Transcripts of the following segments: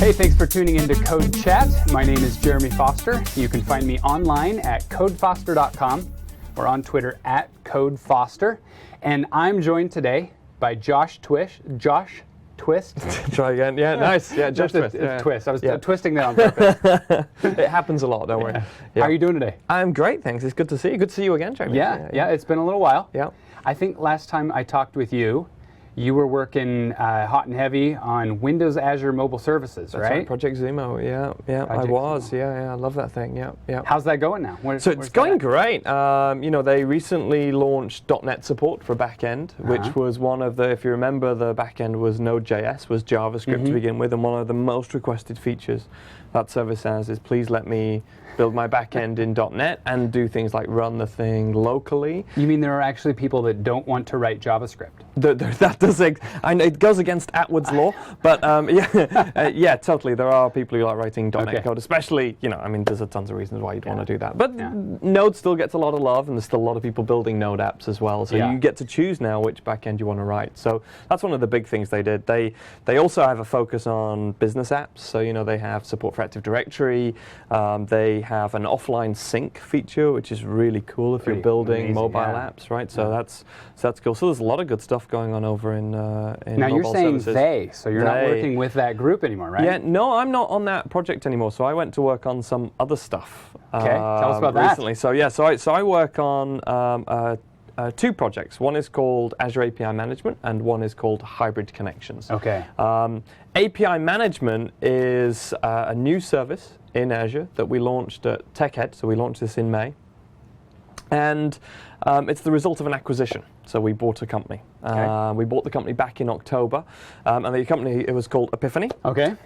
Hey, thanks for tuning into CodeChat. My name is Jeremy Foster. You can find me online at codefoster.com or on Twitter at codefoster. And I'm joined today by Josh Twist. Try again. Yeah, nice. Yeah, Josh Twist. Twist. I was twisting that on purpose. It happens a lot, don't worry. Yeah. How are you doing today? I'm great, thanks. It's good to see you. Good to see you again, Jeremy. Yeah, it's been a little while. Yeah. I think last time I talked with you, you were working hot and heavy on Windows Azure Mobile Services, That's right? Project Zemo, I was. I love that thing, yeah. How's that going now? So it's going great. They recently launched .NET support for backend, which was one of the, if you remember, the backend was Node.js, was JavaScript to begin with, and one of the most requested features that service has is please let me build my backend in .NET and do things like run the thing locally. You mean there are actually people that don't want to write JavaScript? That does, I know it goes against Atwood's law, but yeah, totally. There are people who like writing .NET code, especially, there's tons of reasons why you'd want to do that. But Node still gets a lot of love, and there's still a lot of people building Node apps as well. So you get to choose now which backend you want to write. So that's one of the big things they did. They also have a focus on business apps. So, they have support for Active Directory. They have an offline sync feature, which is really cool if you're building mobile apps, right? So that's cool. So there's a lot of good stuff going on over in now you're saying services. so you're not working with that group anymore, right? Yeah, no, I'm not on that project anymore. So I went to work on some other stuff. Okay, tell us about recently. that. So I work on two projects. One is called Azure API Management, and one is called Hybrid Connections. Okay. API Management is a new service in Azure that we launched at TechEd. So we launched this in May. And it's the result of an acquisition. So we bought a company. We bought the company back in October, and the company, it was called Epiphany. Okay.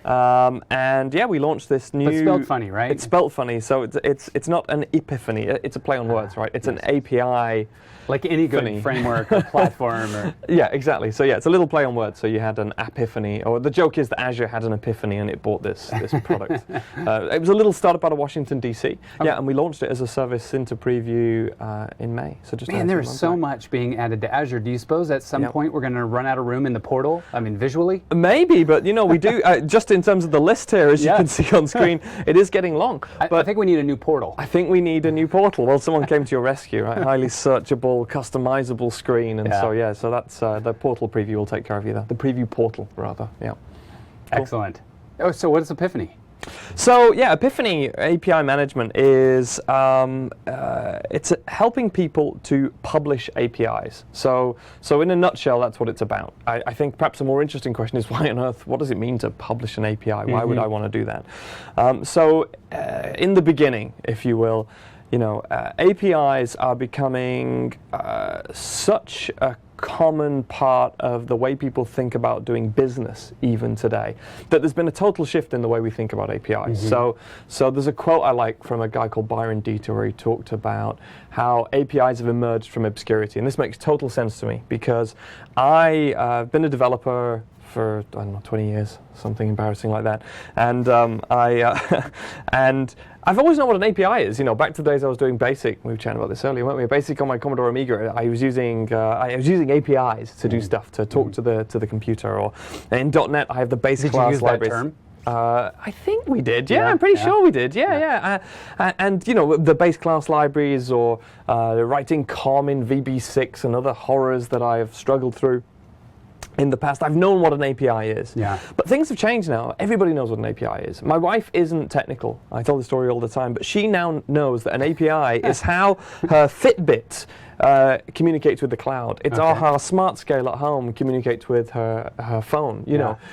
We launched this new. But spelled funny, right? It's spelled funny, so it's not an epiphany. It's a play on words, right? It's an API. Like any good framework or platform. Or Yeah, exactly. So it's a little play on words. So you had an epiphany, or the joke is that Azure had an epiphany and it bought this product. It was a little startup out of Washington, D.C. Yeah, and we launched it as a service into preview in May. So just there's so much being added to Azure. Do you suppose at some point we're going to run out of room in the portal? I mean, visually? Maybe, but we do, just in terms of the list here, as you can see on screen, it is getting long. But I think we need a new portal. I think we need a new portal. Well, someone came to your rescue, right? Highly searchable, customizable screen, and so that's the portal preview will take care of you there. The preview portal, rather, Cool. Excellent. Oh, so what is Epiphany? So Epiphany API Management is it's helping people to publish APIs. So in a nutshell, that's what it's about. I think perhaps a more interesting question is why on earth? What does it mean to publish an API? Why would I want to do that? In the beginning, if you will, APIs are becoming such a common part of the way people think about doing business even today, that there's been a total shift in the way we think about APIs. So there's a quote I like from a guy called Byron Dieter, where he talked about how APIs have emerged from obscurity. And this makes total sense to me, because I've been a developer for, 20 years, something embarrassing like that. And and I've always known what an API is. Back to the days I was doing BASIC. We were chatting about this earlier, weren't we? BASIC on my Commodore Amiga. I was using APIs to do stuff, to talk to the computer. Or in .NET, I have the basic class libraries. That term? I think we did. Yeah, I'm pretty sure we did. And the base class libraries, or writing COM in VB6 and other horrors that I have struggled through in the past. I've known what an API is. Yeah. But things have changed now. Everybody knows what an API is. My wife isn't technical. I tell the story all the time, but she now knows that an API is how her Fitbit communicates with the cloud. It's how her smart scale at home communicates with her phone.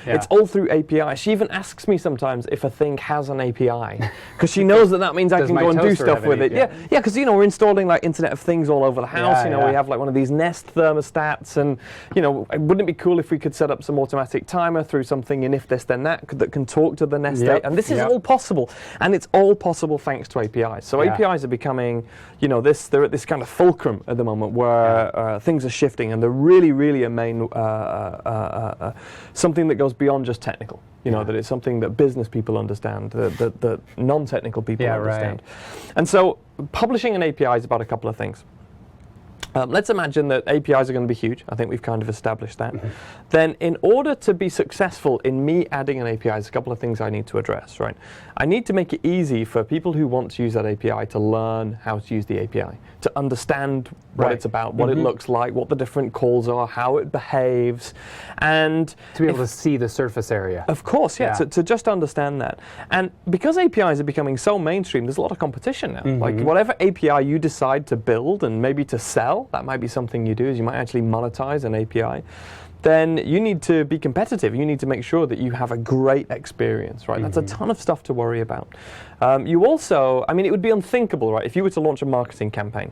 It's all through API. She even asks me sometimes if a thing has an API, because she knows that means I can go and do stuff with it. Yeah, because we're installing like Internet of Things all over the house. We have like one of these Nest thermostats, and wouldn't it be cool if we could set up some automatic timer through something in if this then that can talk to the Nest state? And this is all possible, and it's all possible thanks to APIs. So APIs are becoming, they're at this kind of fulcrum at the moment where things are shifting, and they're really, really a main something that goes beyond just technical. That it's something that business people understand, that non-technical people understand. And so publishing an API is about a couple of things. Let's imagine that APIs are going to be huge. I think we've kind of established that. Then in order to be successful in me adding an API, there's a couple of things I need to address, right? I need to make it easy for people who want to use that API to learn how to use the API, to understand what it's about, what it looks like, what the different calls are, how it behaves, and to be able to see the surface area. Of course, yeah. To just understand that. And because APIs are becoming so mainstream, there's a lot of competition now. Like whatever API you decide to build and maybe to sell, that might be something you do, is you might actually monetize an API, then you need to be competitive. You need to make sure that you have a great experience, right? That's a ton of stuff to worry about. You also, I mean, it would be unthinkable, right, if you were to launch a marketing campaign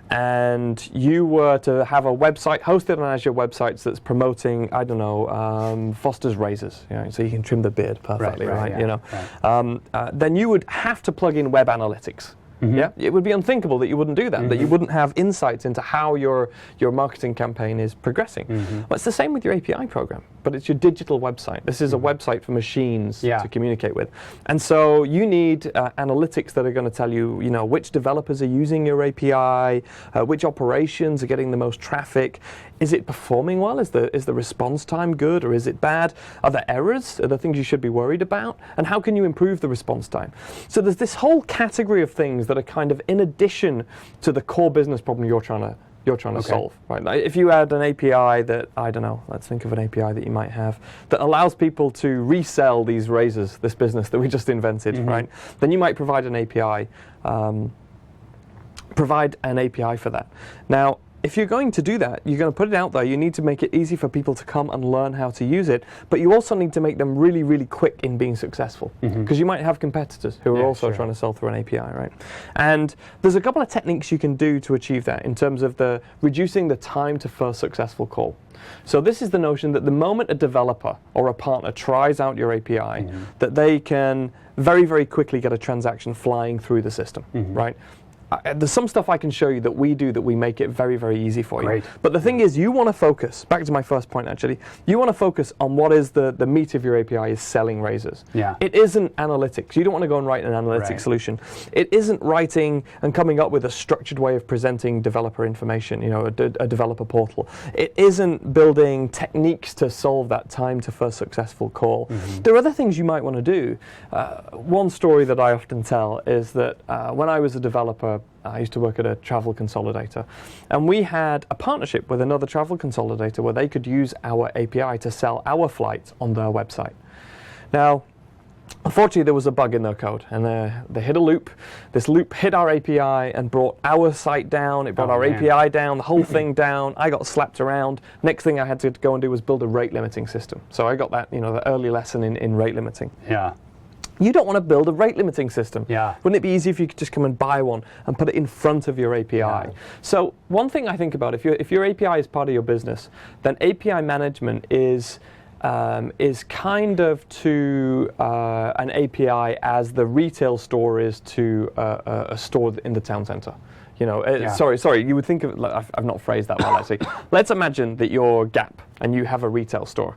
and you were to have a website hosted on Azure websites that's promoting, I don't know, Foster's razors, you know, so you can trim the beard perfectly, right? Yeah, you know, then you would have to plug in web analytics. Yeah, it would be unthinkable that you wouldn't do that, that you wouldn't have insights into how your marketing campaign is progressing. Well, it's the same with your API program, but it's your digital website. This is a website for machines to communicate with. And so you need analytics that are going to tell you, you know, which developers are using your API, which operations are getting the most traffic. Is it performing well? Is the response time good, or is it bad? Are there errors? Are there things you should be worried about? And how can you improve the response time? So there's this whole category of things that are kind of in addition to the core business problem you're trying to solve, right? Like if you add an API that, I don't know, let's think of an API that you might have that allows people to resell these razors, this business that we just invented, right? Then you might provide an API, for that. Now, if you're going to do that, you're going to put it out there, you need to make it easy for people to come and learn how to use it, but you also need to make them really, really quick in being successful, because you might have competitors who are also trying to sell through an API, right? And there's a couple of techniques you can do to achieve that in terms of reducing the time to first successful call. So this is the notion that the moment a developer or a partner tries out your API, that they can very, very quickly get a transaction flying through the system, right? There's some stuff I can show you that we do that we make it very, very easy for you. But the thing is, you want to focus, back to my first point actually, you want to focus on what is the meat of your API is selling razors. It isn't analytics. You don't want to go and write an analytics solution. It isn't writing and coming up with a structured way of presenting developer information, you know, a developer portal. It isn't building techniques to solve that time to first successful call. There are other things you might want to do. One story that I often tell is that when I was a developer, I used to work at a travel consolidator, and we had a partnership with another travel consolidator where they could use our API to sell our flights on their website. Now, unfortunately, there was a bug in their code, and they hit a loop. This loop hit our API and brought our site down. It brought our API down, the whole thing down. I got slapped around. Next thing I had to go and do was build a rate limiting system. So I got that, you know, the early lesson in rate limiting. You don't want to build a rate limiting system. Wouldn't it be easy if you could just come and buy one and put it in front of your API? So one thing I think about, if your API is part of your business, then API management is kind of to an API as the retail store is to a store in the town center. You know, sorry, you would think of, I've not phrased that well actually. Let's imagine that you're Gap and you have a retail store.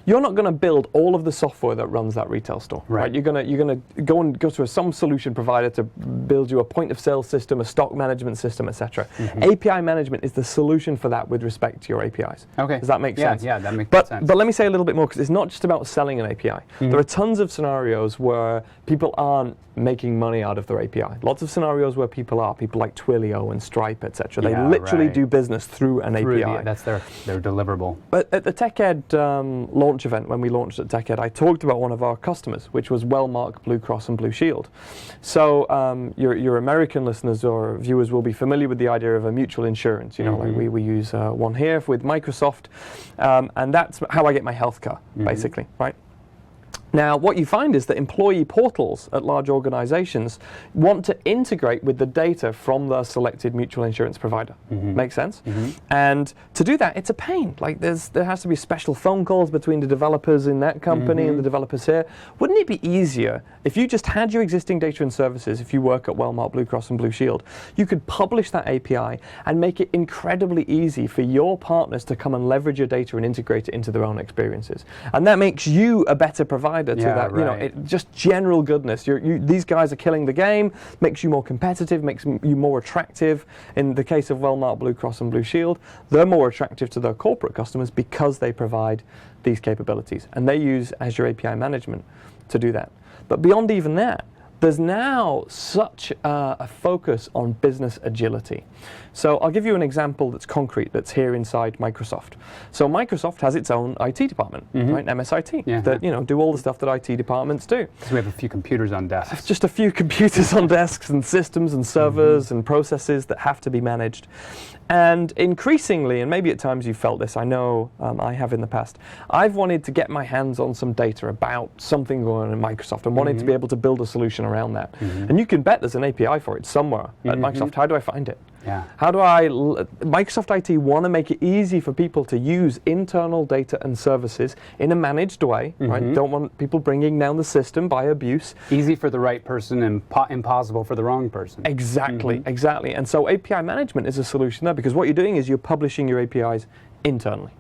You're not going to build all of the software that runs that retail store, right? You're going to go to some solution provider to build you a point of sale system, a stock management system, etc. API management is the solution for that with respect to your APIs. Does that make sense? Yeah, that makes sense. But let me say a little bit more, because it's not just about selling an API. There are tons of scenarios where people aren't making money out of their API. Lots of scenarios where people like Twilio and Stripe, etc. They literally do business through an API. That's their deliverable. But at the TechEd launch event, when we launched at TechEd, I talked about one of our customers, which was Wellmark, Blue Cross and Blue Shield. So your American listeners or viewers will be familiar with the idea of a mutual insurance. You know, like we use one here with Microsoft, and that's how I get my healthcare, basically, right? Now, what you find is that employee portals at large organizations want to integrate with the data from their selected mutual insurance provider. Make sense? And to do that, it's a pain. Like there has to be special phone calls between the developers in that company and the developers here. Wouldn't it be easier if you just had your existing data and services, if you work at Wellmark, Blue Cross and Blue Shield, you could publish that API and make it incredibly easy for your partners to come and leverage your data and integrate it into their own experiences. And that makes you a better provider provider to Yeah, that, right. just general goodness. These guys are killing the game, makes you more competitive, makes you more attractive. In the case of Wellmark, Blue Cross and Blue Shield, they're more attractive to their corporate customers because they provide these capabilities. And they use Azure API Management to do that. But beyond even that, there's now such a focus on business agility. So I'll give you an example that's concrete, that's here inside Microsoft. So Microsoft has its own IT department, right, MSIT, that do all the stuff that IT departments do. So we have a few computers on desks. Just a few computers on desks and systems and servers and processes that have to be managed. And increasingly, and maybe at times you felt this, I know I have in the past, I've wanted to get my hands on some data about something going on in Microsoft and wanted to be able to build a solution around that. And you can bet there's an API for it somewhere at Microsoft. How do I find it? Yeah. How do Microsoft IT want to make it easy for people to use internal data and services in a managed way, right? Don't want people bringing down the system by abuse. Easy for the right person and impossible for the wrong person. Exactly, exactly. And so API management is a solution there, because what you're doing is you're publishing your APIs internally.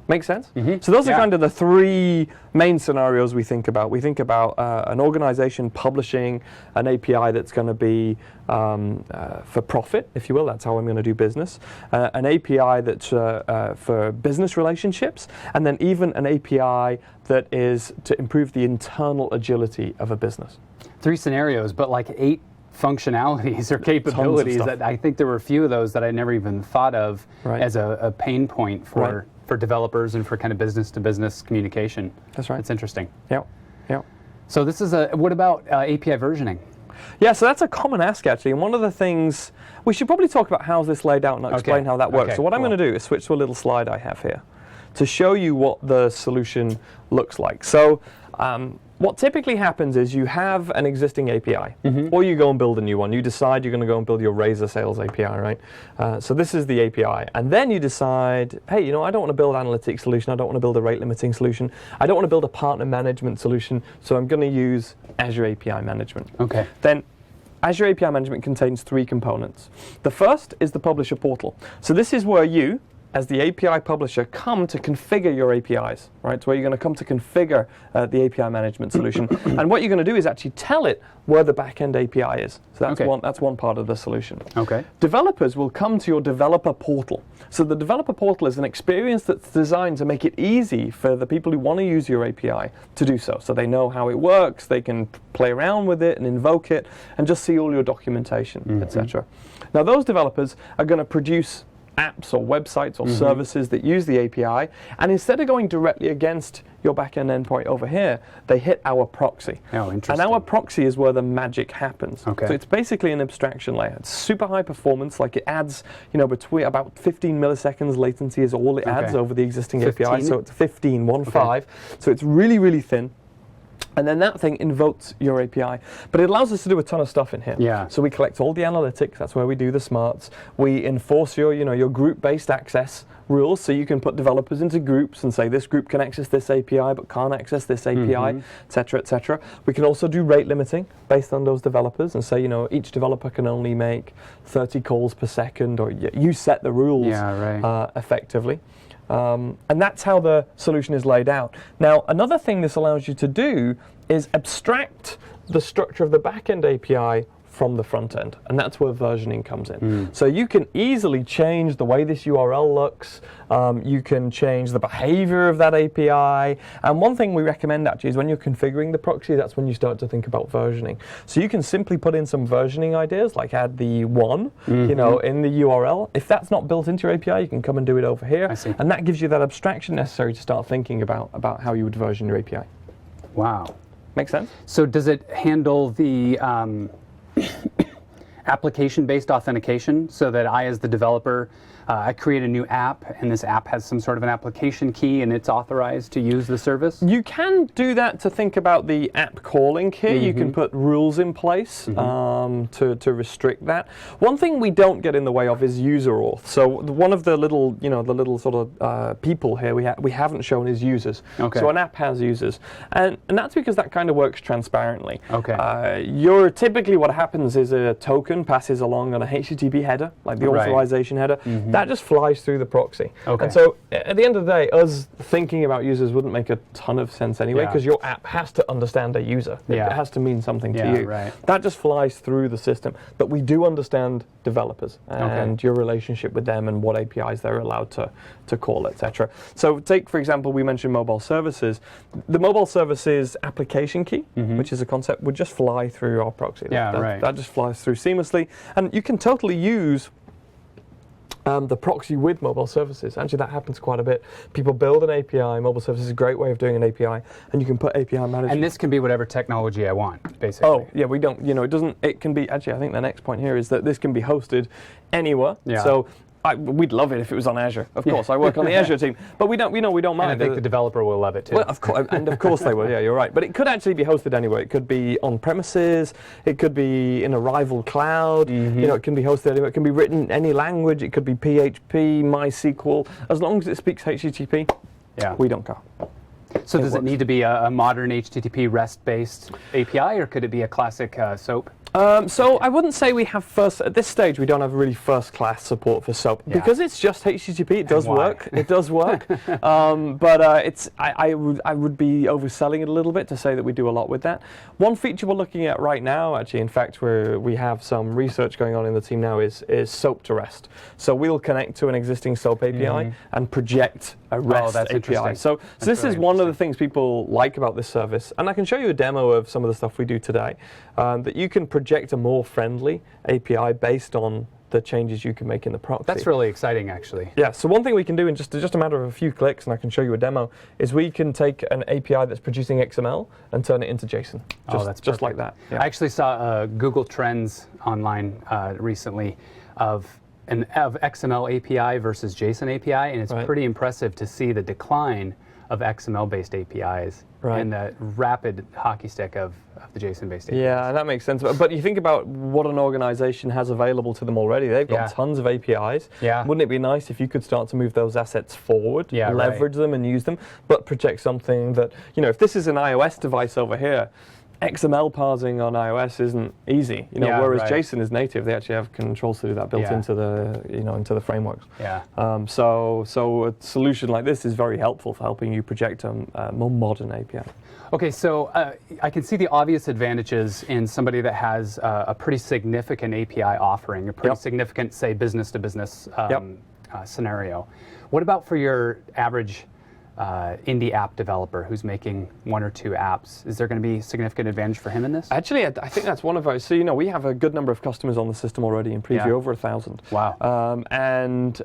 Make sense? So those are kind of the three main scenarios we think about. We think about an organization publishing an API that's going to be for profit, if you will. That's how I'm going to do business. An API that's for business relationships, and then even an API that is to improve the internal agility of a business. 3 scenarios, but like 8 functionalities or capabilities. That I think there were a few of those that I never even thought of as a pain point for developers and for kind of business-to-business communication. That's right. It's interesting. Yeah. So this is what about API versioning? Yeah, so that's a common ask, actually. And one of the things, we should probably talk about how this laid out and I'll explain how that works. So what I'm going to do is switch to a little slide I have here to show you what the solution looks like. So what typically happens is you have an existing API, or you go and build a new one. You decide you're going to go and build your Razor Sales API, right? So this is the API. And then you decide, hey, I don't want to build an analytics solution. I don't want to build a rate limiting solution. I don't want to build a partner management solution. So I'm going to use Azure API Management. Okay. Then Azure API Management contains 3 components. The first is the publisher portal. So this is where you, as the API publisher, come to configure your APIs, right? It's where you're going to come to configure the API management solution. And what you're going to do is actually tell it where the backend API is. So that's one part of the solution. Okay. Developers will come to your developer portal. So the developer portal is an experience that's designed to make it easy for the people who want to use your API to do so. So they know how it works, they can play around with it and invoke it, and just see all your documentation, etc. Now those developers are going to produce apps or websites or services that use the API, and instead of going directly against your backend endpoint over here, they hit our proxy. Oh, interesting. And our proxy is where the magic happens. Okay. So it's basically an abstraction layer. It's super high performance, like it adds, between about 15 milliseconds latency is all it adds over the existing 15? API. So it's 15. So it's really, really thin. And then that thing invokes your API. But it allows us to do a ton of stuff in here. Yeah. So we collect all the analytics. That's where we do the smarts. We enforce your group-based access rules. So you can put developers into groups and say this group can access this API but can't access this API, et cetera, et cetera. We can also do rate limiting based on those developers and say, each developer can only make 30 calls per second, or you set the rules effectively. And that's how the solution is laid out. Now, another thing this allows you to do is abstract the structure of the backend API from the front end, and that's where versioning comes in. So you can easily change the way this URL looks, you can change the behavior of that API, and one thing we recommend actually is when you're configuring the proxy, that's when you start to think about versioning. So you can simply put in some versioning ideas, like add the 1, in the URL. If that's not built into your API, you can come and do it over here, and that gives you that abstraction necessary to start thinking about how you would version your API. Wow. Make sense? So does it handle the application-based authentication, so that I, as the developer, I create a new app, and this app has some sort of an application key, and it's authorized to use the service? You can do that to think about the app calling here. You can put rules in place to restrict that. One thing we don't get in the way of is user auth. So one of the little, sort of people here we haven't shown is users. Okay. So an app has users, and that's because that kind of works transparently. Okay. Typically what happens is a token solution passes along on a HTTP header, like the Right. authorization header. That just flies through the proxy. Okay. And so at the end of the day, us thinking about users wouldn't make a ton of sense anyway, Yeah. because your app has to understand a user. Yeah. It has to mean something Yeah, to you. right. That just flies through the system. But we do understand developers and your relationship with them and what APIs they're allowed to call, etc. So take, for example, we mentioned mobile services. The mobile services application key, which is a concept, would just fly through our proxy. Yeah, right. That just flies through seamlessly. And you can totally use the proxy with mobile services. Actually, that happens quite a bit. People build an API. Mobile services is a great way of doing an API, and you can put API management. And this can be whatever technology I want, basically. Oh, yeah, we don't, it doesn't, it can be, actually, I think the next point here is that this can be hosted anywhere. Yeah. So we'd love it if it was on Azure. Of course, I work on the Azure team, but we don't mind. And I think the developer will love it too. Well, of course they will. Yeah, you're right. But it could actually be hosted anywhere. It could be on premises. It could be in a rival cloud. It can be hosted anywhere. It can be written in any language. It could be PHP, MySQL. As long as it speaks HTTP, we don't care. So does it need to be a modern HTTP REST-based API, or could it be a classic SOAP? So I wouldn't say we have at this stage we don't have really first-class support for SOAP because it's just HTTP. It does work. It does work. But I would be overselling it a little bit to say that we do a lot with that. One feature we're looking at right now, actually, in fact, where we have some research going on in the team now, is SOAP to REST. So we'll connect to an existing SOAP API and project a REST API. So this is one of the things people like about this service, and I can show you a demo of some of the stuff we do today. That you can project a more friendly API based on the changes you can make in the proxy. That's really exciting, actually. Yeah, so one thing we can do in just a matter of a few clicks, and I can show you a demo, is we can take an API that's producing XML and turn it into JSON. That's just like that. Yeah. I actually saw Google Trends online recently of XML API versus JSON API, and it's pretty impressive to see the decline of XML-based APIs and the rapid hockey stick of the JSON-based APIs. Yeah, and that makes sense. But you think about what an organization has available to them already. They've got tons of APIs. Yeah. Wouldn't it be nice if you could start to move those assets forward, leverage them and use them, but project something that, if this is an iOS device over here, XML parsing on iOS isn't easy, whereas JSON is native. They actually have controls to do that built into the, into the frameworks. Yeah. So a solution like this is very helpful for helping you project a more modern API. Okay, so I can see the obvious advantages in somebody that has a pretty significant API offering, a pretty significant, say, business-to-business scenario. What about for your average indie app developer who's making one or two apps? Is there going to be significant advantage for him in this? Actually, I think that's one of our. So we have a good number of customers on the system already in preview, over 1,000. Wow. And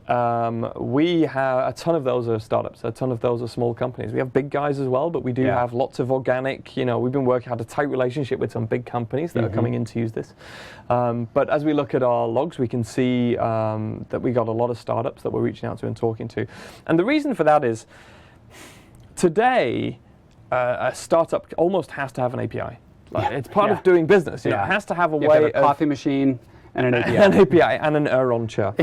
we have a ton of those are startups. A ton of those are small companies. We have big guys as well, but we do have lots of organic. We've been had a tight relationship with some big companies that are coming in to use this. But as we look at our logs, we can see that we got a lot of startups that we're reaching out to and talking to. And the reason for that is, today, a startup almost has to have an API. It's part of doing business. It has to have a way of a coffee machine and an API. An API and an Aeron chair.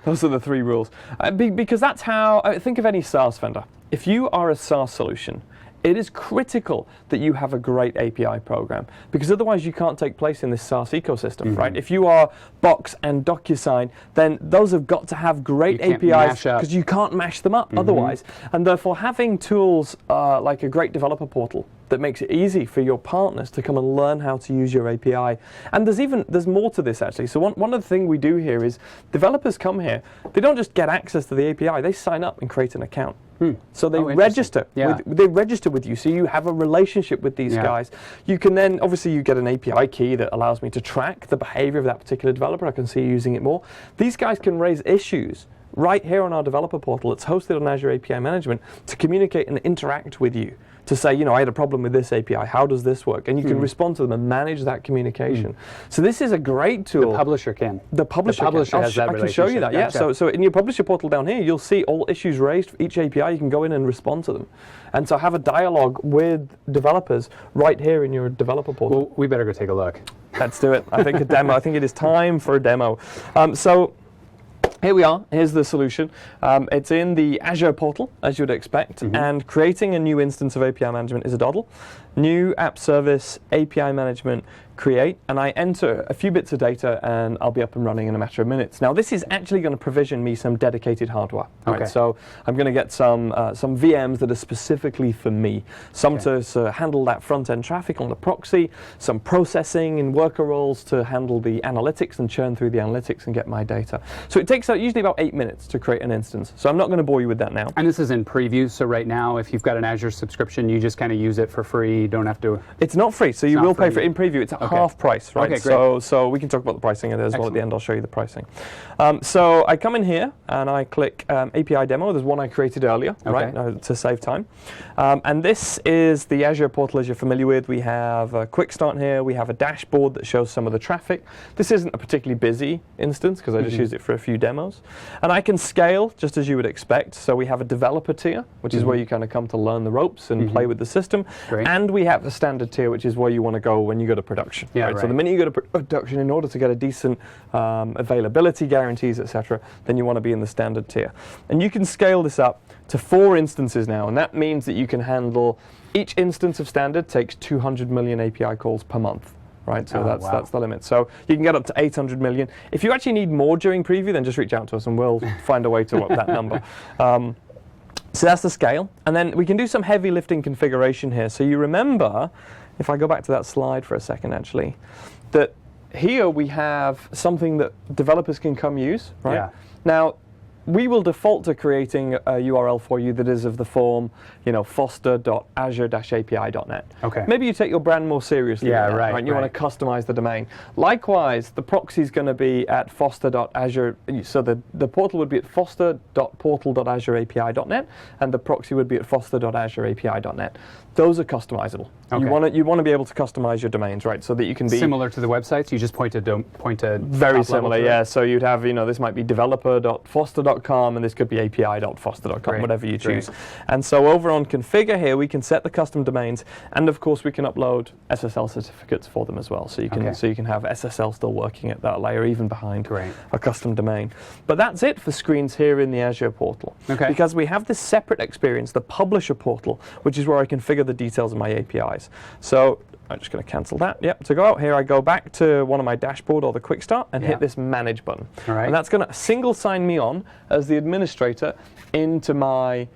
Those are the three rules. Because that's how, think of any SaaS vendor. If you are a SaaS solution, it is critical that you have a great API program, because otherwise you can't take place in this SaaS ecosystem, right? If you are Box and DocuSign, then those have got to have great APIs, because you can't mash them up otherwise. And therefore, having tools like a great developer portal that makes it easy for your partners to come and learn how to use your API. And there's more to this, actually. So one of the things we do here is developers come here. They don't just get access to the API. They sign up and create an account. So they register. They register with you. So you have a relationship with these guys. You can then, obviously, you get an API key that allows me to track the behavior of that particular developer. I can see you using it more. These guys can raise issues right here on our developer portal. It's hosted on Azure API Management to communicate and interact with you, to say, I had a problem with this API, how does this work? And you can respond to them and manage that communication. So this is a great tool. The publisher can. The publisher has that I can show you that, Gotcha. So in your publisher portal down here, you'll see all issues raised for each API. You can go in and respond to them. And so have a dialogue with developers right here in your developer portal. Well, we better go take a look. Let's do it. I think a demo. I think it is time for a demo. So here we are. Here's the solution. It's in the Azure portal, as you would expect, and creating a new instance of API management is a doddle. new app service, API management, create, and I enter a few bits of data and I'll be up and running in a matter of minutes. Now this is actually going to provision me some dedicated hardware. Right? Okay. So I'm going to get some VMs that are specifically for me. Some to handle that front-end traffic on the proxy, some processing in worker roles to handle the analytics and churn through the analytics and get my data. So it takes usually about 8 minutes to create an instance. So I'm not going to bore you with that now. And this is in preview, so right now if you've got an Azure subscription, you just kind of use it for free, you don't have to... It's not free, so you will pay for it in preview. It's half price, right? Okay, great. So we can talk about the pricing as well at the end. I'll show you the pricing. So I come in here and I click API demo. There's one I created earlier, right, to save time. And this is the Azure portal, as you're familiar with. We have a quick start here. We have a dashboard that shows some of the traffic. This isn't a particularly busy instance because I just used it for a few demos. And I can scale just as you would expect. So we have a developer tier, which is where you kind of come to learn the ropes and play with the system. Great. And we have a standard tier, which is where you want to go when you go to production. Yeah, right? So the minute you go to production, in order to get a decent availability guarantees, etc., then you want to be in the standard tier. And you can scale this up to 4 instances now, and that means that you can handle each instance of standard takes 200 million API calls per month. Right, so that's the limit. So you can get up to 800 million. If you actually need more during preview, then just reach out to us and we'll find a way to up that number. So that's the scale. And then we can do some heavy lifting configuration here. So you remember, if I go back to that slide for a second actually, that here we have something that developers can come use, right? Yeah. Now, we will default to creating a URL for you that is of the form, foster.azure-api.net. Okay. Maybe you take your brand more seriously. Yeah, than that, right. You want to customize the domain. Likewise, the proxy is going to be at foster.azure. So the portal would be at foster.portal.azure-api.net, and the proxy would be at foster.azure-api.net. Those are customizable. Okay. You want to be able to customize your domains, right? So that you can be similar to the websites. You just point to very similar, yeah. So you'd have, this might be developer.foster.com, and this could be api.foster.com, whatever you choose. And so over on configure here, we can set the custom domains, and of course we can upload SSL certificates for them as well. So you can have SSL still working at that layer, even behind a custom domain. But that's it for screens here in the Azure portal. Okay. Because we have this separate experience, the publisher portal, which is where I configure the details of my APIs. So I'm just going to cancel that. Yep. To go out here, I go back to one of my dashboard or the quick start and hit this manage button. All right. And that's going to single sign me on as the administrator into my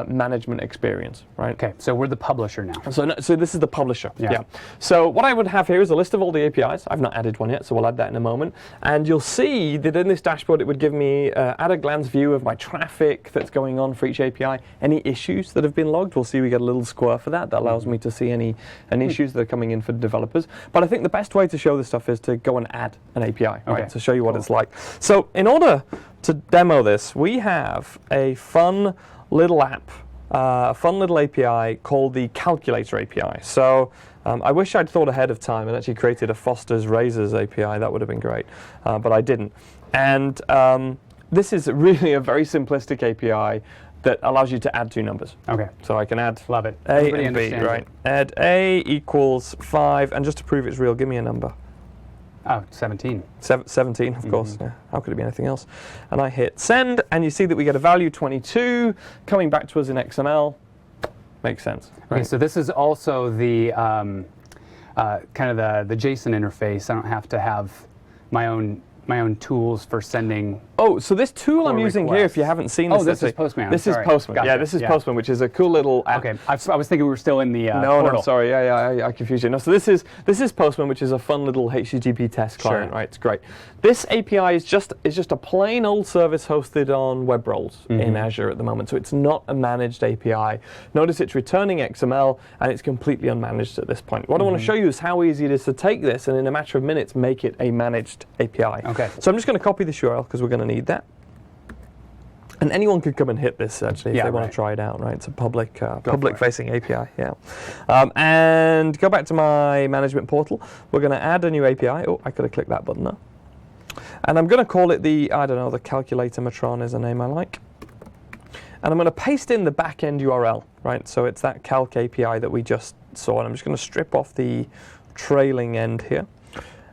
management experience, right? Okay, so we're the publisher now. So this is the publisher. Yeah. So what I would have here is a list of all the APIs. I've not added one yet, so we'll add that in a moment. And you'll see that in this dashboard, it would give me at a glance view of my traffic that's going on for each API, any issues that have been logged. We'll see we get a little square for that. That allows me to see any issues that are coming in for developers. But I think the best way to show this stuff is to go and add an API, right? To show you what it's like. So in order to demo this, we have a fun little app, a fun little API called the Calculator API. So I wish I'd thought ahead of time and actually created a Foster's Razors API. That would have been great, but I didn't. And this is really a very simplistic API that allows you to add 2 numbers. Okay. So I can add Love it. A and B, right? Add A equals 5, and just to prove it's real, give me a number. Oh, 17. 17, of course. Yeah. How could it be anything else? And I hit send, and you see that we get a value 22 coming back to us in XML. Makes sense. Right? Okay, so this is also the kind of the JSON interface. I don't have to have my own tools for sending. Oh, so this tool I'm using here, if you haven't seen this, this is Postman. This is Postman. Gotcha. Yeah, this is Postman, which is a cool little app. Okay, I was thinking we were still in the No, portal. sorry. I confused you. No, so this is Postman, which is a fun little HTTP test client, right? It's great. This API is just a plain old service hosted on web roles in Azure at the moment. So it's not a managed API. Notice it's returning XML, and it's completely unmanaged at this point. What I want to show you is how easy it is to take this and in a matter of minutes make it a managed API. Okay. So I'm just going to copy this URL because we're going to need that. And anyone could come and hit this actually if they want to try it out, right? It's a public-facing API, and go back to my management portal. We're going to add a new API. Oh, I could have clicked that button there. And I'm going to call it the Calculator Matron is a name I like. And I'm going to paste in the back-end URL, right? So it's that calc API that we just saw. And I'm just going to strip off the trailing end here.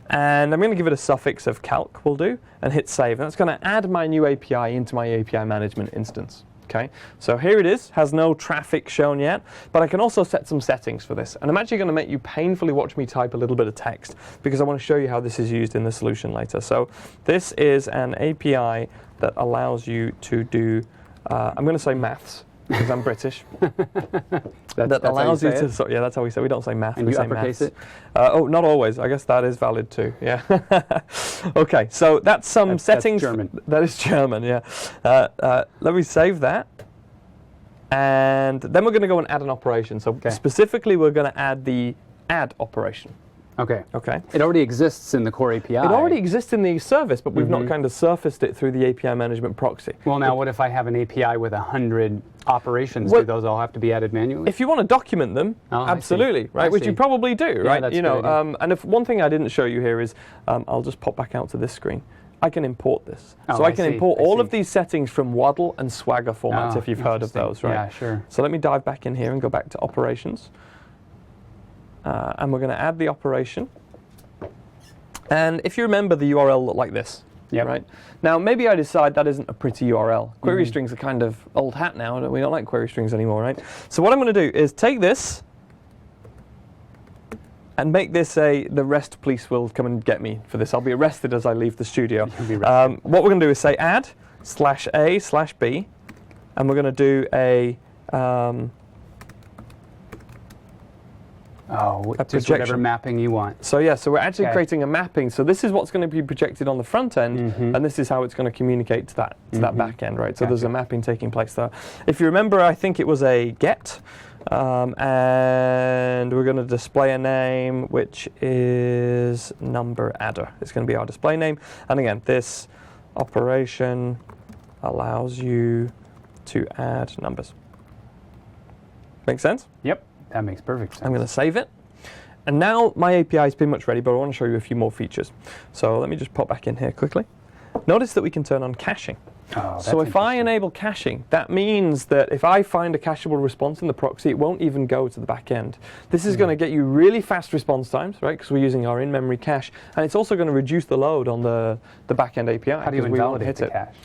And I'm going to give it a suffix of calc will do, and hit save. And that's going to add my new API into my API management instance. Okay, so here it is, has no traffic shown yet, but I can also set some settings for this. And I'm actually going to make you painfully watch me type a little bit of text because I want to show you how this is used in the solution later. So this is an API that allows you to do, I'm going to say maths because I'm British. That allows you to, so, yeah, that's how we say it. We don't say math, and we you say uppercase maths. it? Oh, not always. I guess that is valid too, yeah. Okay, so that's some settings. That's German. That is German, yeah. Let me save that. And then we're going to go and add an operation. So specifically, we're going to add the add operation. Okay. Okay. It already exists in the core API. It already exists in the service, but we've not kind of surfaced it through the API management proxy. Well, now what if I have an API with 100 operations? Do those all have to be added manually? If you want to document them, absolutely, right? Which you probably do, right? That's you know, and if one thing I didn't show you here is, I'll just pop back out to this screen. I can import this. So I can import all of these settings from Waddle and Swagger formats if you've heard of those, right? Yeah, sure. So let me dive back in here and go back to operations. And we're going to add the operation. And if you remember, the URL looked like this, right? Now, maybe I decide that isn't a pretty URL. Query strings are kind of old hat now, and we don't like query strings anymore, right? So what I'm going to do is take this and make this the REST police will come and get me for this. I'll be arrested as I leave the studio. What we're going to do is say add/a/b, and we're going to do a just whatever mapping you want. So yeah, so we're actually creating a mapping. So this is what's going to be projected on the front end, and this is how it's going to communicate to that back end, right? So there's a mapping taking place there. If you remember, I think it was a get, and we're going to display a name, which is number adder. It's going to be our display name. And again, this operation allows you to add numbers. Make sense? Yep. That makes perfect sense. I'm going to save it. And now my API is pretty much ready, but I want to show you a few more features. So let me just pop back in here quickly. Notice that we can turn on caching. So if I enable caching, that means that if I find a cacheable response in the proxy, it won't even go to the back end. This is going to get you really fast response times, right? Because we're using our in-memory cache. And it's also going to reduce the load on the back-end API. How do you invalidate the cache?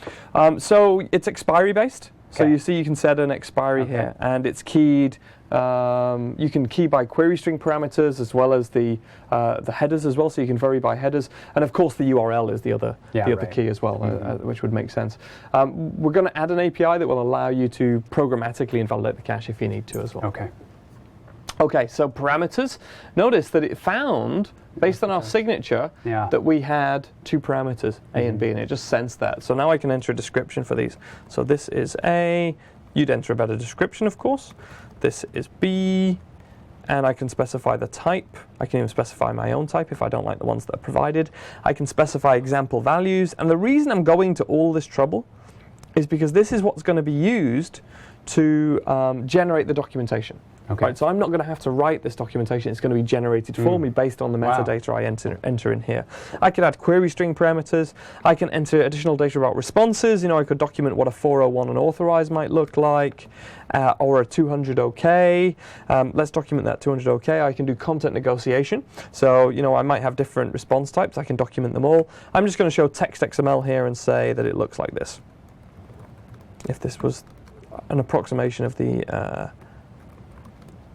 So it's expiry based. So you see you can set an expiry here, and it's keyed. You can key by query string parameters as well as the headers as well, so you can vary by headers. And of course the URL is the other key as well, which would make sense. We're going to add an API that will allow you to programmatically invalidate the cache if you need to as well. Okay, so parameters. Notice that it found, based on our signature, that we had two parameters, A and B, and it just sensed that. So now I can enter a description for these. So this is A. You'd enter a better description, of course. This is B, and I can specify the type. I can even specify my own type if I don't like the ones that are provided. I can specify example values, and the reason I'm going to all this trouble is because this is what's going to be used to generate the documentation. Right, so I'm not going to have to write this documentation. It's going to be generated for me based on the metadata I enter in here. I could add query string parameters. I can enter additional data about responses. You know, I could document what a 401 unauthorized might look like, or a 200 OK. Let's document that 200 OK. I can do content negotiation. So, you know, I might have different response types. I can document them all. I'm just going to show text XML here and say that it looks like this. If this was an approximation of the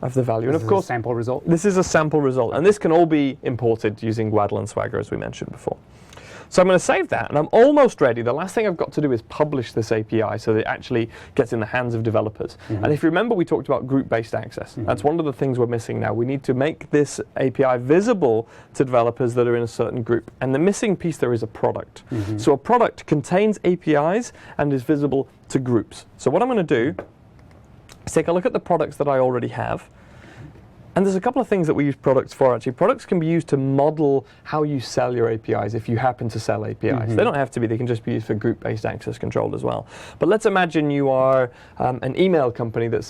value. And of course, sample result. This is a sample result, and this can all be imported using Waddle and Swagger, as we mentioned before. So I'm going to save that, and I'm almost ready. The last thing I've got to do is publish this API so that it actually gets in the hands of developers. And if you remember, we talked about group-based access. That's one of the things we're missing now. We need to make this API visible to developers that are in a certain group. And the missing piece there is a product. So a product contains APIs and is visible to groups. So what I'm going to do is take a look at the products that I already have. And there's a couple of things that we use products for, actually. Products can be used to model how you sell your APIs if you happen to sell APIs. They don't have to be. They can just be used for group-based access control as well. But let's imagine you are an email company that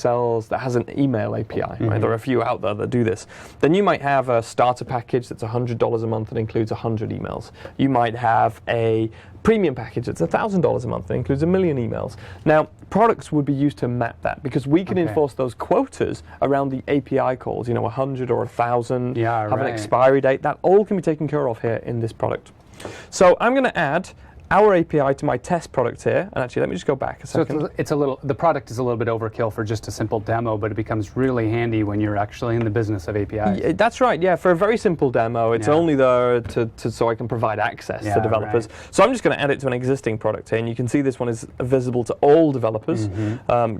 has an email API. Right? There are a few out there that do this. Then you might have a starter package that's $100 a month that includes 100 emails. You might have a premium package that's $1,000 a month that includes 1 million emails. Now, products would be used to map that because we can enforce those quotas around the API calls, you know, 100 or 1,000, have an expiry date. That all can be taken care of here in this product. So I'm going to add our API to my test product here. And actually, let me just go back a second. So it's a little, the product is a little bit overkill for just a simple demo, but it becomes really handy when you're actually in the business of APIs. That's right, yeah. For a very simple demo, it's only there so I can provide access to developers. Right. So I'm just going to add it to an existing product here, and you can see this one is visible to all developers,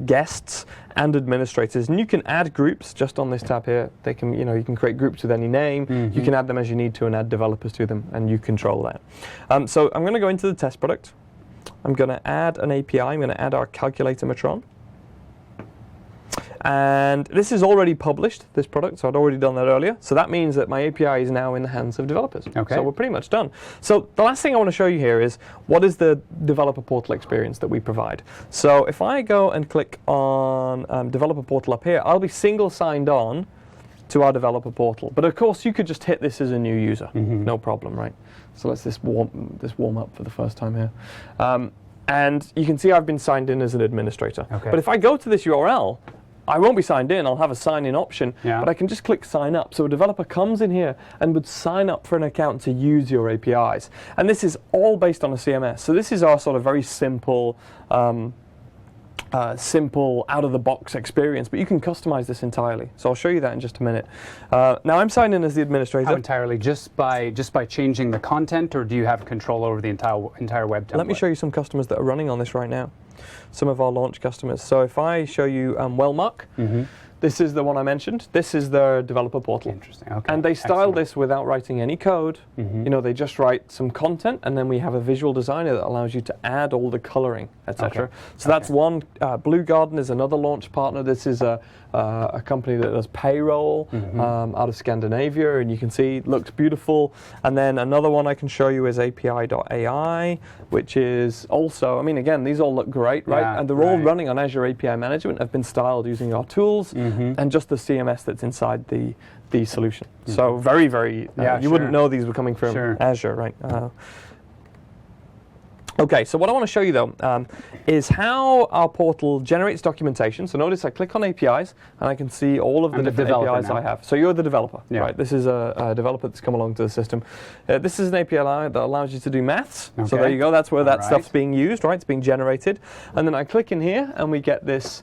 guests, and administrators. And you can add groups just on this tab here. They can, you can create groups with any name. You can add them as you need to and add developers to them, and you control that. So I'm going to go into the test product. I'm going to add an API. I'm going to add our calculator matron. And this is already published, this product, so I'd already done that earlier. So that means that my API is now in the hands of developers. Okay. So we're pretty much done. So the last thing I want to show you here is what is the developer portal experience that we provide. So if I go and click on developer portal up here, I'll be single signed on to our developer portal. But of course, you could just hit this as a new user. No problem, right? So let's just warm up for the first time here. And you can see I've been signed in as an administrator. Okay. But if I go to this URL, I won't be signed in. I'll have a sign-in option, but I can just click sign up. So a developer comes in here and would sign up for an account to use your APIs. And this is all based on a CMS. So this is our sort of very simple, out-of-the-box experience, but you can customize this entirely. So I'll show you that in just a minute. Now I'm signed in as the administrator. How entirely? Just by changing the content, or do you have control over the entire web template? Let me show you some customers that are running on this right now. Some of our launch customers. So if I show you Wellmark, this is the one I mentioned. This is their developer portal. Interesting. Okay. And they style this without writing any code. They just write some content, and then we have a visual designer that allows you to add all the coloring, etc. So that's one. Blue Garden is another launch partner. This is a company that does payroll out of Scandinavia, and you can see it looks beautiful. And then another one I can show you is API.ai, which is also, I mean, again, these all look great, right? Yeah, and they're all running on Azure API Management, have been styled using our tools and just the CMS that's inside the solution. So very, very, you wouldn't know these were coming from Azure, right? Okay, so what I want to show you though is how our portal generates documentation. So notice I click on APIs and I can see all of the different APIs I have. So you're the developer, right? This is a developer that's come along to the system. This is an API that allows you to do maths. So there you go, that's where that stuff's being used, right? It's being generated. And then I click in here and we get this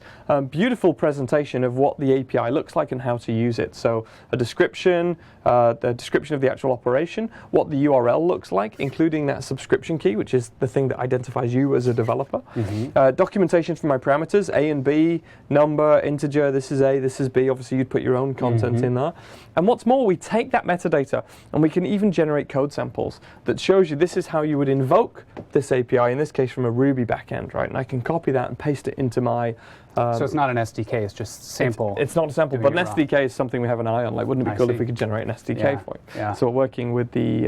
beautiful presentation of what the API looks like and how to use it. So a description, the description of the actual operation, what the URL looks like, including that subscription key, which is the thing that identifies you as a developer. Documentation for my parameters, A and B, number, integer, this is A, this is B. Obviously, you'd put your own content in there. And what's more, we take that metadata and we can even generate code samples that shows you this is how you would invoke this API, in this case from a Ruby backend, right? And I can copy that and paste it into my so it's not an SDK, it's just sample. It's not a sample, but an SDK is something we have an eye on. Like, wouldn't it be cool if we could generate an SDK for it? So we're working with the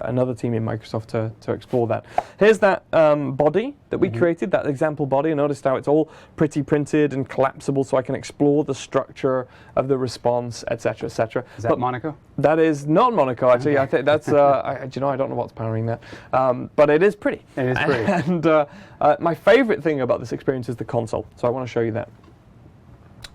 another team in Microsoft to explore that. Here's that body that we created, that example body. And notice how it's all pretty printed and collapsible, so I can explore the structure of the response, etc., etc. Is that Monaco? That is not Monaco, actually. I think that's, I don't know what's powering that. But it is pretty. It is pretty. And my favorite thing about this experience is the console. So I want to show you that.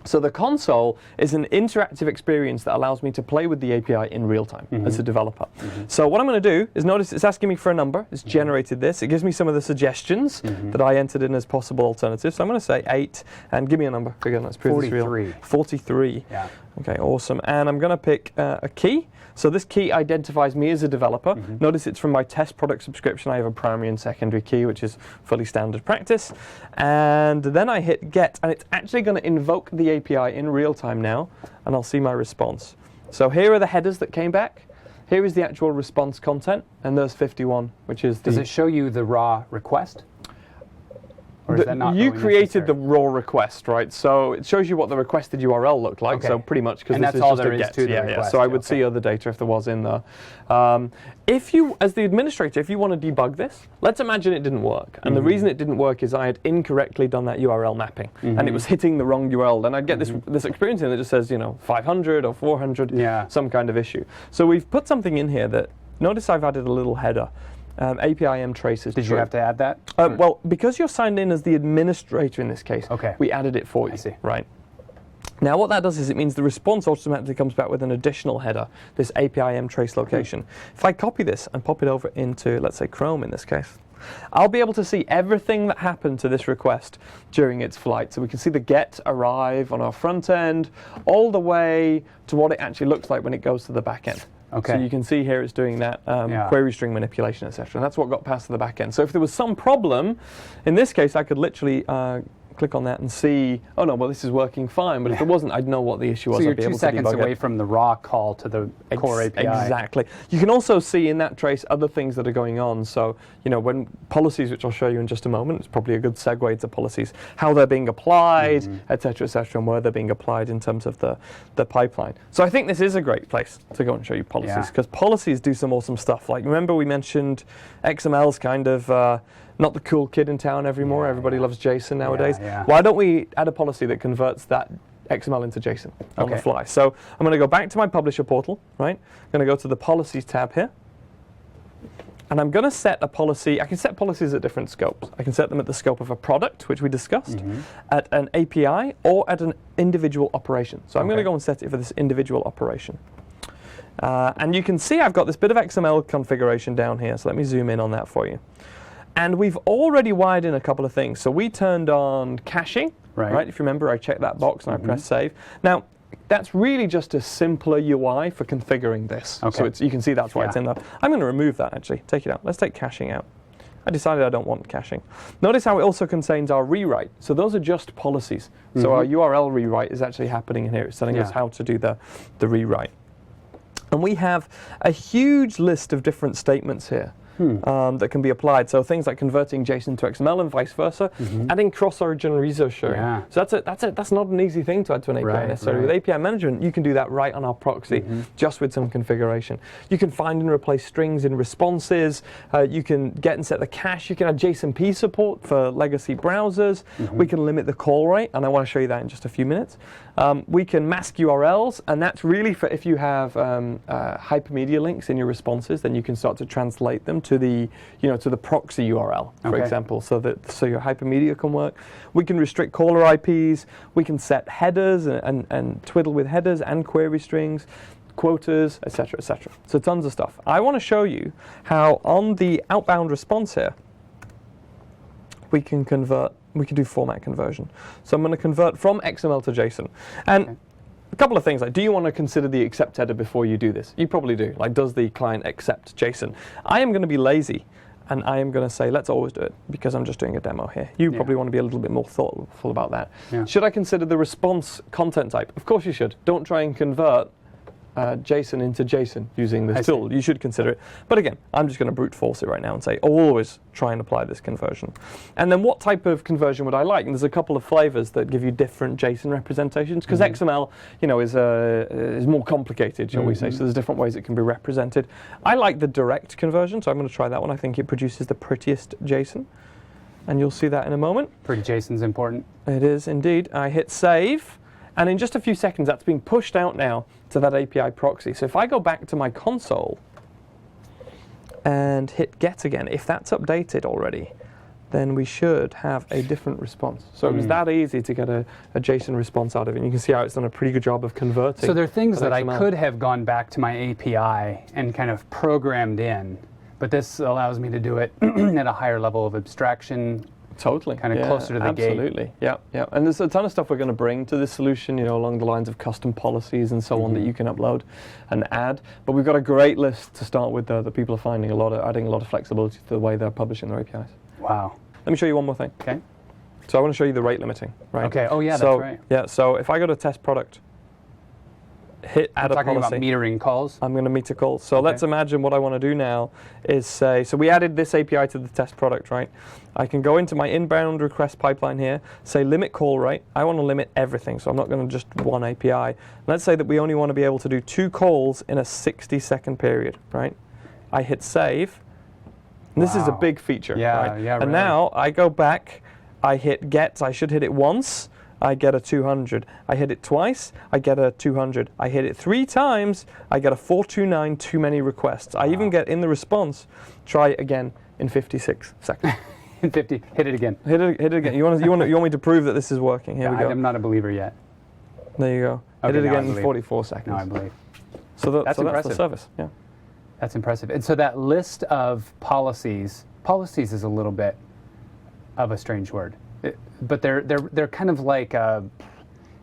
So the console is an interactive experience that allows me to play with the API in real time as a developer. So what I'm going to do is notice it's asking me for a number. It's generated this. It gives me some of the suggestions that I entered in as possible alternatives. So I'm going to say 8 and give me a number. Again, let's prove this real. 43. Yeah. Okay, awesome. And I'm going to pick a key. So this key identifies me as a developer. Notice it's from my test product subscription. I have a primary and secondary key, which is fully standard practice. And then I hit get, and it's actually going to invoke the API in real time now, and I'll see my response. So here are the headers that came back. Here is the actual response content, and there's 51, which is the... Does it show you the raw request? Or is that not you really created necessary? the raw request, right? So it shows you what the requested URL looked like. So pretty much, because this is all just there a is get. to the request. So I would see other data if there was in there. If you, as the administrator, if you want to debug this, let's imagine it didn't work. And the reason it didn't work is I had incorrectly done that URL mapping, and it was hitting the wrong URL. Then I'd get this experience in that just says, 500 or 400, some kind of issue. So we've put something in here that, notice I've added a little header. API traces. Did you have to add that? Well, because you're signed in as the administrator in this case, we added it for you. I see. Right. Now what that does is it means the response automatically comes back with an additional header, this API trace location. If I copy this and pop it over into, let's say, Chrome in this case, I'll be able to see everything that happened to this request during its flight. So we can see the get arrive on our front end, all the way to what it actually looks like when it goes to the back end. Okay. So you can see here it's doing that query string manipulation, etc. And that's what got passed to the back end. So if there was some problem, in this case, I could literally click on that and see, oh no, well this is working fine, but if it wasn't, I'd know what the issue was. So you're I'd be 2 able seconds to debug away it. from the raw call to the core API. Exactly. You can also see in that trace other things that are going on. So, you know, when policies, which I'll show you in just a moment, it's probably a good segue to policies, how they're being applied, et cetera, and where they're being applied in terms of the pipeline. So I think this is a great place to go and show you policies, because policies do some awesome stuff. Like, remember we mentioned XML's kind of not the cool kid in town anymore. Everybody loves JSON nowadays. Why don't we add a policy that converts that XML into JSON on the fly? So I'm going to go back to my publisher portal, right? I'm going to go to the policies tab here. And I'm going to set a policy. I can set policies at different scopes. I can set them at the scope of a product, which we discussed, at an API, or at an individual operation. So I'm going to go and set it for this individual operation. And you can see I've got this bit of XML configuration down here. So let me zoom in on that for you. And we've already wired in a couple of things. So we turned on caching, right? If you remember, I checked that box and I pressed save. Now, that's really just a simpler UI for configuring this. So you can see that's why it's in there. I'm going to remove that, actually. Take it out. Let's take caching out. I decided I don't want caching. Notice how it also contains our rewrite. So those are just policies. So our URL rewrite is actually happening in here. It's telling us how to do the rewrite. And we have a huge list of different statements here. That can be applied. So things like converting JSON to XML and vice versa, adding cross-origin resource sharing. So that's not an easy thing to add to an API necessarily. With API management, you can do that right on our proxy, just with some configuration. You can find and replace strings in responses. You can get and set the cache. You can add JSONP support for legacy browsers. We can limit the call rate, and I want to show you that in just a few minutes. We can mask URLs, and that's really for if you have hypermedia links in your responses, then you can start to translate them to the proxy URL, for example, so your hypermedia can work. We can restrict caller IPs. We can set headers and twiddle with headers and query strings, quotas, etc., etc. So tons of stuff. I want to show you how on the outbound response here we can convert. We can do format conversion. So I'm going to convert from XML to JSON. And a couple of things, like, do you want to consider the accept header before you do this? You probably do. Like, does the client accept JSON? I am going to be lazy, and I am going to say, let's always do it, because I'm just doing a demo here. You probably want to be a little bit more thoughtful about that. Should I consider the response content type? Of course you should. Don't try and convert JSON into JSON using this tool. You should consider it. But again, I'm just going to brute force it right now and say, always try and apply this conversion. And then what type of conversion would I like? And there's a couple of flavors that give you different JSON representations, because XML, is more complicated, shall we say. So there's different ways it can be represented. I like the direct conversion, so I'm going to try that one. I think it produces the prettiest JSON. And you'll see that in a moment. Pretty JSON's important. It is indeed. I hit save. And in just a few seconds, that's being pushed out now to that API proxy. So if I go back to my console and hit get again, if that's updated already, then we should have a different response. So it was that easy to get a JSON response out of it. And you can see how it's done a pretty good job of converting. So there are things that I could have gone back to my API and kind of programmed in, but this allows me to do it at a higher level of abstraction. Totally. Kind of closer to the gate. Absolutely. Yeah. And there's a ton of stuff we're going to bring to this solution, along the lines of custom policies and so on that you can upload and add. But we've got a great list to start with that people are finding adding a lot of flexibility to the way they're publishing their APIs. Wow. Let me show you one more thing. Okay. So I want to show you the rate limiting, right? Okay. Oh yeah, that's right. Yeah. So if I go to test product, hit add a policy. Talking about metering calls. I'm going to meter calls. So let's imagine what I want to do now is say, so we added this API to the test product, right? I can go into my inbound request pipeline here, say limit call rate. I want to limit everything, so I'm not going to just one API. Let's say that we only want to be able to do 2 calls in a 60-second period, right? I hit save. And this is a big feature, right? Yeah, and now I go back, I hit get. I should hit it once. I get a 200. I hit it twice, I get a 200. I hit it 3 times, I get a 429 too many requests. I even get in the response, try again in 56 seconds. In 50, hit it again. Hit it again. You want me to prove that this is working? Here we go. I'm not a believer yet. There you go. Hit it again in 44 seconds. No, I believe. So that's impressive. the service. Yeah. That's impressive. And so that list of policies is a little bit of a strange word, but they're kind of like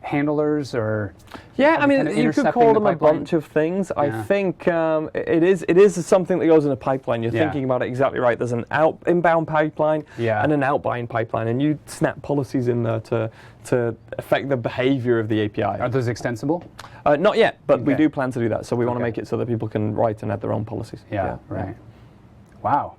handlers or yeah. I mean, kind of you could call them a pipeline? bunch of things. Yeah. I think it is something that goes in a pipeline. You're Yeah. thinking about it exactly right. There's an inbound pipeline Yeah. and an outbound pipeline, and you snap policies in there to affect the behavior of the API. Are those extensible? Not yet, but we Okay. do plan to do that. So we want to Okay. make it so that people can write and add their own policies. Yeah, right. Wow,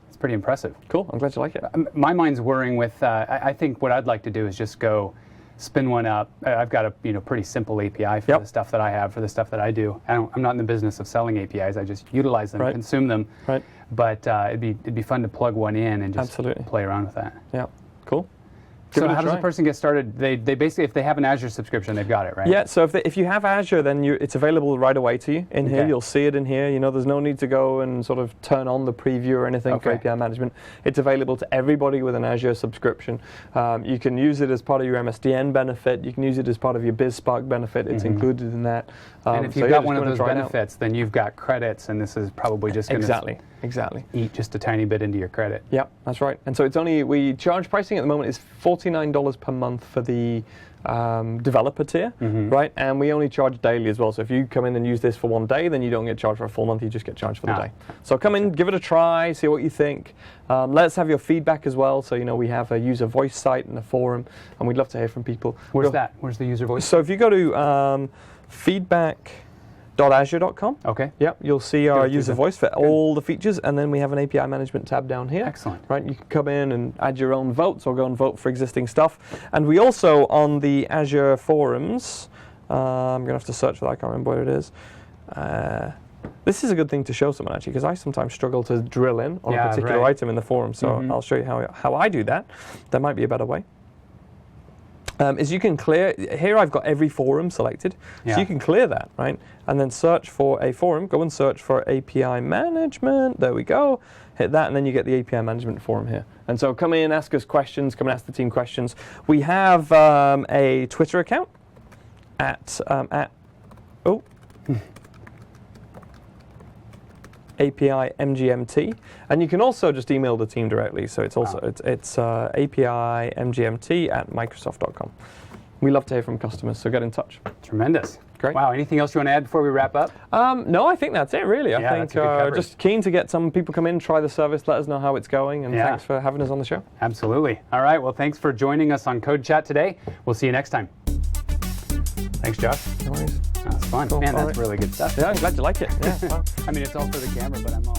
it's pretty impressive. Cool. I'm glad you like it. My mind's whirring with. I think what I'd like to do is just go spin one up. I've got a pretty simple API for Yep. the stuff that I have, for the stuff that I do. I'm not in the business of selling APIs. I just utilize them, Right. consume them. Right. But it'd be fun to plug one in and just Absolutely. play around with that. Yeah. Cool. So Give it a how does a try. person get started? They basically, if they have an Azure subscription, they've got it, right? Yeah, so if you have Azure, then it's available right away to you in here. Okay. You'll see it in here. There's no need to go and sort of turn on the preview or anything for Okay. API management. It's available to everybody with an Azure subscription. You can use it as part of your MSDN benefit. You can use it as part of your BizSpark benefit. It's included in that. And if so you've yeah, got just one go of and those try it out. benefits, then you've got credits, and this is probably just going to Exactly. eat just a tiny bit into your credit. Yeah, that's right. And so we charge pricing at the moment is $49 per month for the developer tier, right? And we only charge daily as well. So if you come in and use this for one day, then you don't get charged for a full month. You just get charged for the day. So come in, give it a try, see what you think. Let us have your feedback as well. So we have a user voice site and a forum, and we'd love to hear from people. Where's that? Where's the user voice? So if you go to feedback.azure.com. Okay. Yep, you'll see our Go through user them. voice for all the features, and then we have an API management tab down here. Excellent. Right, you can come in and add your own votes or go and vote for existing stuff. And we also, on the Azure forums, I'm going to have to search for that, I can't remember what it is. This is a good thing to show someone, actually, because I sometimes struggle to drill in on a particular item in the forum, so I'll show you how I do that. There might be a better way. Is you can clear, here I've got every forum selected, so you can clear that, right? And then search for a forum, go and search for API management, there we go, hit that, and then you get the API management forum here. And so come in, ask us questions, come and ask the team questions. We have a Twitter account at API MGMT, and you can also just email the team directly. So it's also it's API MGMT at Microsoft.com. We love to hear from customers, so get in touch. Tremendous. Great. Wow. Anything else you want to add before we wrap up? No, I think that's it, really. I think that's a good coverage. just keen to get some people come in, try the service, let us know how it's going, and Yeah. thanks for having us on the show. Absolutely. All right. Well, thanks for joining us on CodeChat today. We'll see you next time. Thanks, Josh. No worries. That was fun. Cool. Man, All that's right. really good stuff. Yeah, I'm glad you like it. Yeah. I mean, it's all for the camera, but I'm all